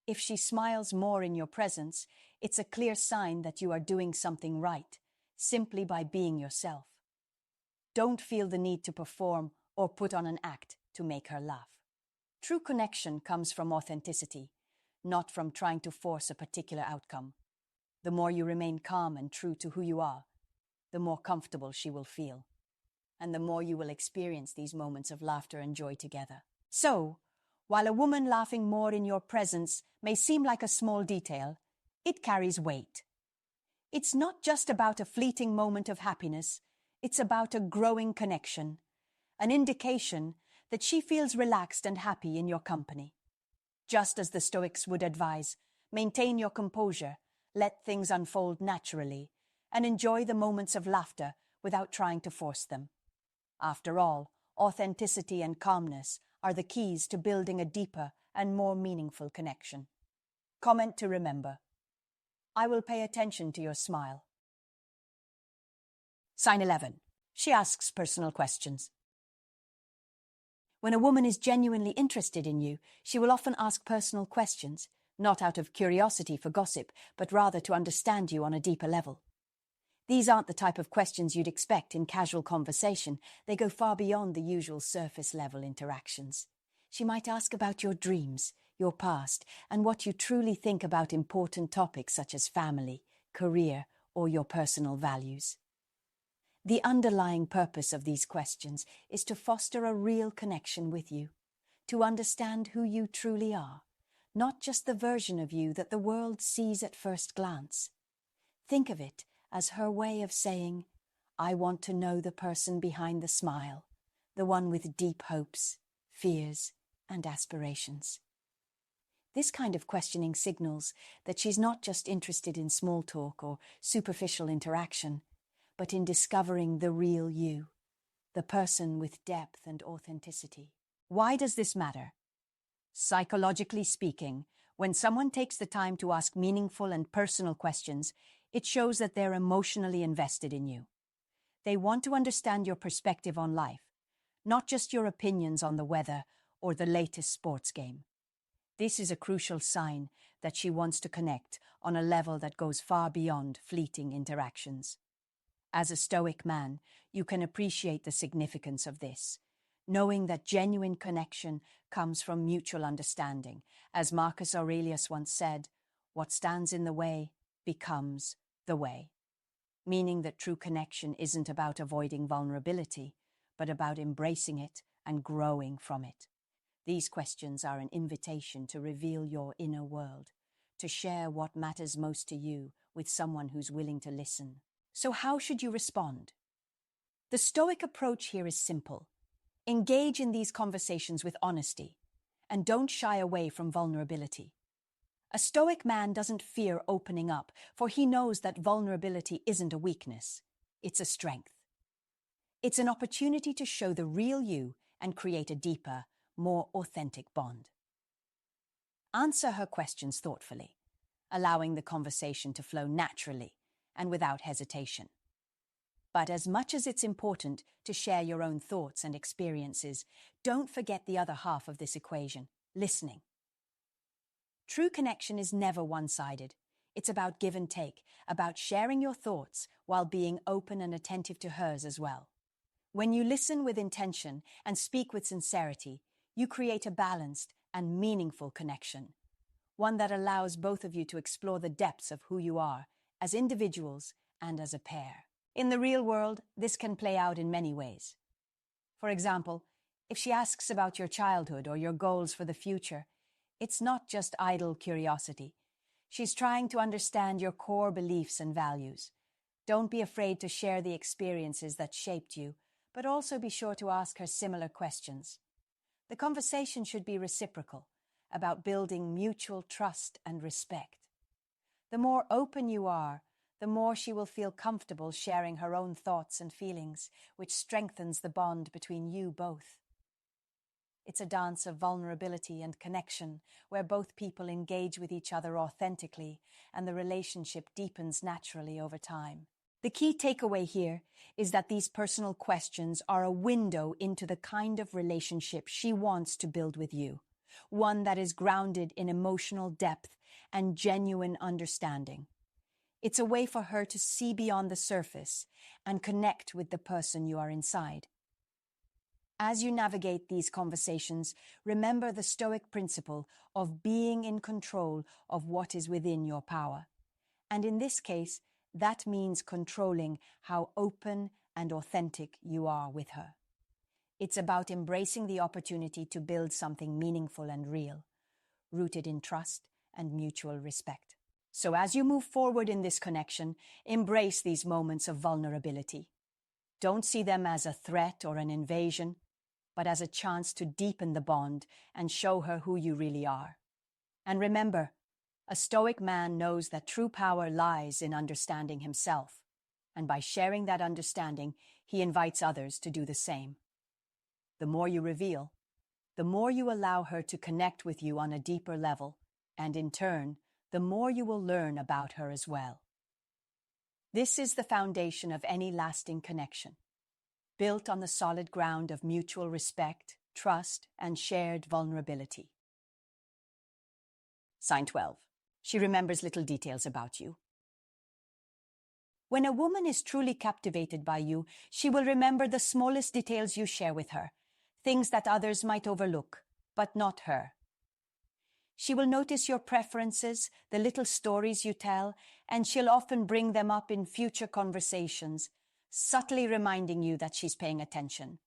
[SPEAKER 1] If she smiles more in your presence, it's a clear sign that you are doing something right, simply by being yourself. Don't feel the need to perform or put on an act to make her laugh. True connection comes from authenticity, not from trying to force a particular outcome. The more you remain calm and true to who you are, the more comfortable she will feel, and the more you will experience these moments of laughter and joy together. So, while a woman laughing more in your presence may seem like a small detail, it carries weight. It's not just about a fleeting moment of happiness, it's about a growing connection, an indication that she feels relaxed and happy in your company. Just as the Stoics would advise, maintain your composure, let things unfold naturally, and enjoy the moments of laughter without trying to force them. After all, authenticity and calmness are the keys to building a deeper and more meaningful connection. Comment to remember. I will pay attention to your smile. Sign 11. She asks personal questions. When a woman is genuinely interested in you, she will often ask personal questions, not out of curiosity for gossip, but rather to understand you on a deeper level. These aren't the type of questions you'd expect in casual conversation. They go far beyond the usual surface-level interactions. She might ask about your dreams, your past, and what you truly think about important topics such as family, career, or your personal values. The underlying purpose of these questions is to foster a real connection with you, to understand who you truly are, not just the version of you that the world sees at first glance. Think of it as her way of saying, "I want to know the person behind the smile, the one with deep hopes, fears, and aspirations." This kind of questioning signals that she's not just interested in small talk or superficial interaction, but in discovering the real you, the person with depth and authenticity. Why does this matter? Psychologically speaking, when someone takes the time to ask meaningful and personal questions, it shows that they're emotionally invested in you. They want to understand your perspective on life, not just your opinions on the weather or the latest sports game. This is a crucial sign that she wants to connect on a level that goes far beyond fleeting interactions. As a Stoic man, you can appreciate the significance of this, knowing that genuine connection comes from mutual understanding. As Marcus Aurelius once said, what stands in the way becomes the way. Meaning that true connection isn't about avoiding vulnerability, but about embracing it and growing from it. These questions are an invitation to reveal your inner world, to share what matters most to you with someone who's willing to listen. So how should you respond? The Stoic approach here is simple. Engage in these conversations with honesty, and don't shy away from vulnerability. A Stoic man doesn't fear opening up, for he knows that vulnerability isn't a weakness, it's a strength. It's an opportunity to show the real you and create a deeper, more authentic bond. Answer her questions thoughtfully, allowing the conversation to flow naturally and without hesitation. But as much as it's important to share your own thoughts and experiences, don't forget the other half of this equation, listening. True connection is never one-sided. It's about give and take, about sharing your thoughts while being open and attentive to hers as well. When you listen with intention and speak with sincerity, you create a balanced and meaningful connection, one that allows both of you to explore the depths of who you are as individuals and as a pair. In the real world, this can play out in many ways. For example, if she asks about your childhood or your goals for the future, it's not just idle curiosity. She's trying to understand your core beliefs and values. Don't be afraid to share the experiences that shaped you, but also be sure to ask her similar questions. The conversation should be reciprocal, about building mutual trust and respect. The more open you are, the more she will feel comfortable sharing her own thoughts and feelings, which strengthens the bond between you both. It's a dance of vulnerability and connection, where both people engage with each other authentically and the relationship deepens naturally over time. The key takeaway here is that these personal questions are a window into the kind of relationship she wants to build with you, one that is grounded in emotional depth and genuine understanding. It's a way for her to see beyond the surface and connect with the person you are inside. As you navigate these conversations, remember the Stoic principle of being in control of what is within your power. And in this case, that means controlling how open and authentic you are with her. It's about embracing the opportunity to build something meaningful and real, rooted in trust and mutual respect. So as you move forward in this connection, embrace these moments of vulnerability. Don't see them as a threat or an invasion, but as a chance to deepen the bond and show her who you really are. And remember, a Stoic man knows that true power lies in understanding himself, and by sharing that understanding, he invites others to do the same. The more you reveal, the more you allow her to connect with you on a deeper level, and in turn, the more you will learn about her as well. This is the foundation of any lasting connection, built on the solid ground of mutual respect, trust, and shared vulnerability. Sign 12. She remembers little details about you. When a woman is truly captivated by you, she will remember the smallest details you share with her, things that others might overlook, but not her. She will notice your preferences, the little stories you tell, and she'll often bring them up in future conversations, subtly reminding you that she's paying attention.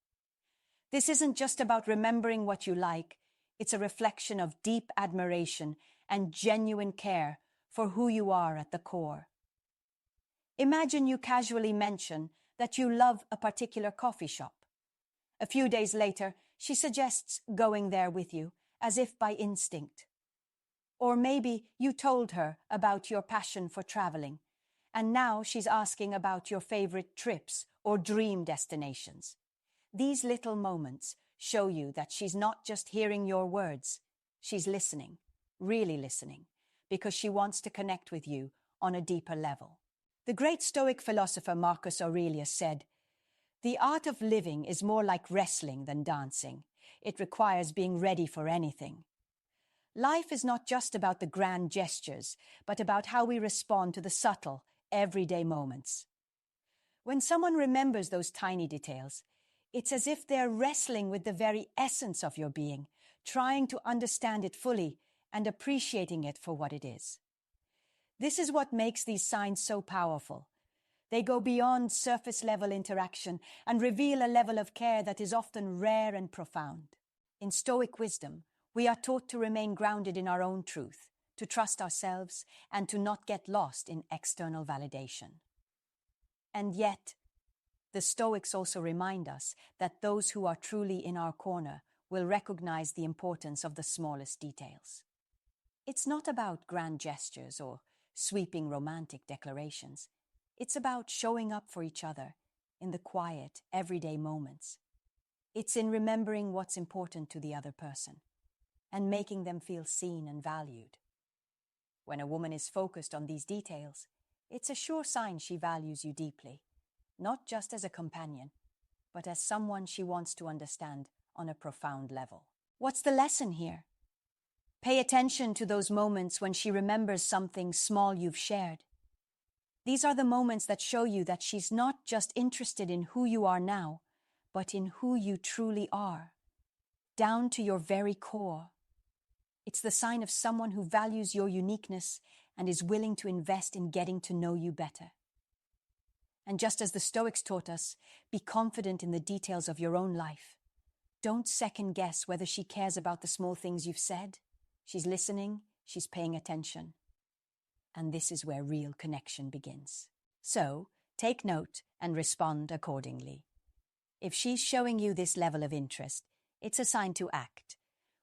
[SPEAKER 1] This isn't just about remembering what you like, it's a reflection of deep admiration and genuine care for who you are at the core. Imagine you casually mention that you love a particular coffee shop. A few days later, she suggests going there with you, as if by instinct. Or maybe you told her about your passion for traveling, and now she's asking about your favorite trips or dream destinations. These little moments show you that she's not just hearing your words, she's listening, really listening, because she wants to connect with you on a deeper level. The great Stoic philosopher Marcus Aurelius said, "The art of living is more like wrestling than dancing. It requires being ready for anything. Life is not just about the grand gestures, but about how we respond to the subtle, everyday moments. When someone remembers those tiny details, it's as if they're wrestling with the very essence of your being, trying to understand it fully and appreciating it for what it is. This is what makes these signs so powerful. They go beyond surface-level interaction and reveal a level of care that is often rare and profound. In Stoic wisdom, we are taught to remain grounded in our own truth, to trust ourselves, and to not get lost in external validation. And yet, the Stoics also remind us that those who are truly in our corner will recognize the importance of the smallest details. It's not about grand gestures or sweeping romantic declarations. It's about showing up for each other in the quiet, everyday moments. It's in remembering what's important to the other person and making them feel seen and valued. When a woman is focused on these details, it's a sure sign she values you deeply, not just as a companion, but as someone she wants to understand on a profound level. What's the lesson here? Pay attention to those moments when she remembers something small you've shared. These are the moments that show you that she's not just interested in who you are now, but in who you truly are, down to your very core. It's the sign of someone who values your uniqueness and is willing to invest in getting to know you better. And just as the Stoics taught us, be confident in the details of your own life. Don't second guess whether she cares about the small things you've said. She's listening, she's paying attention. And this is where real connection begins. So, take note and respond accordingly. If she's showing you this level of interest, it's a sign to act,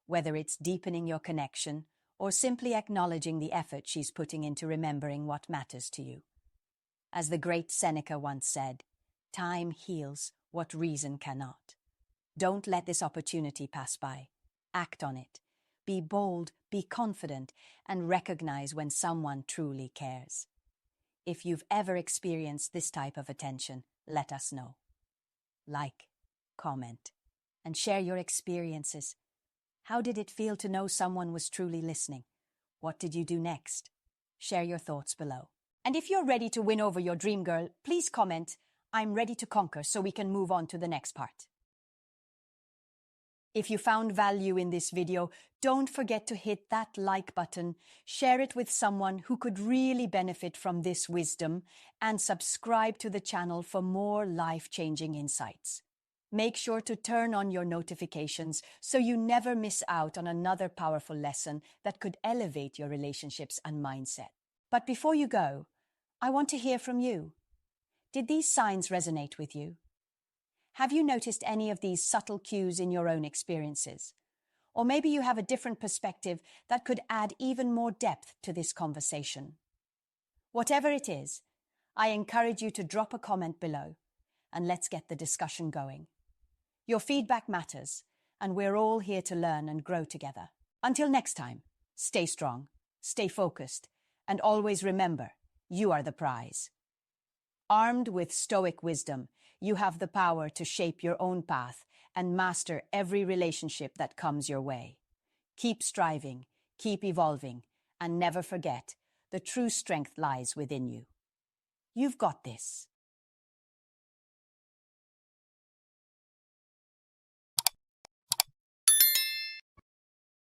[SPEAKER 1] whether it's deepening your connection or simply acknowledging the effort she's putting into remembering what matters to you. As the great Seneca once said, time heals what reason cannot. Don't let this opportunity pass by. Act on it. Be bold, be confident, and recognize when someone truly cares. If you've ever experienced this type of attention, let us know. Like, comment, and share your experiences. How did it feel to know someone was truly listening? What did you do next? Share your thoughts below. And if you're ready to win over your dream girl, please comment, "I'm ready to conquer," so we can move on to the next part. If you found value in this video, don't forget to hit that like button, share it with someone who could really benefit from this wisdom, and subscribe to the channel for more life-changing insights. Make sure to turn on your notifications so you never miss out on another powerful lesson that could elevate your relationships and mindset. But before you go, I want to hear from you. Did these signs resonate with you? Have you noticed any of these subtle cues in your own experiences? Or maybe you have a different perspective that could add even more depth to this conversation. Whatever it is, I encourage you to drop a comment below, and let's get the discussion going. Your feedback matters, and we're all here to learn and grow together. Until next time, stay strong, stay focused, and always remember, you are the prize. Armed with Stoic wisdom, you have the power to shape your own path and master every relationship that comes your way. Keep striving, keep evolving, and never forget, the true strength lies within you. You've got this.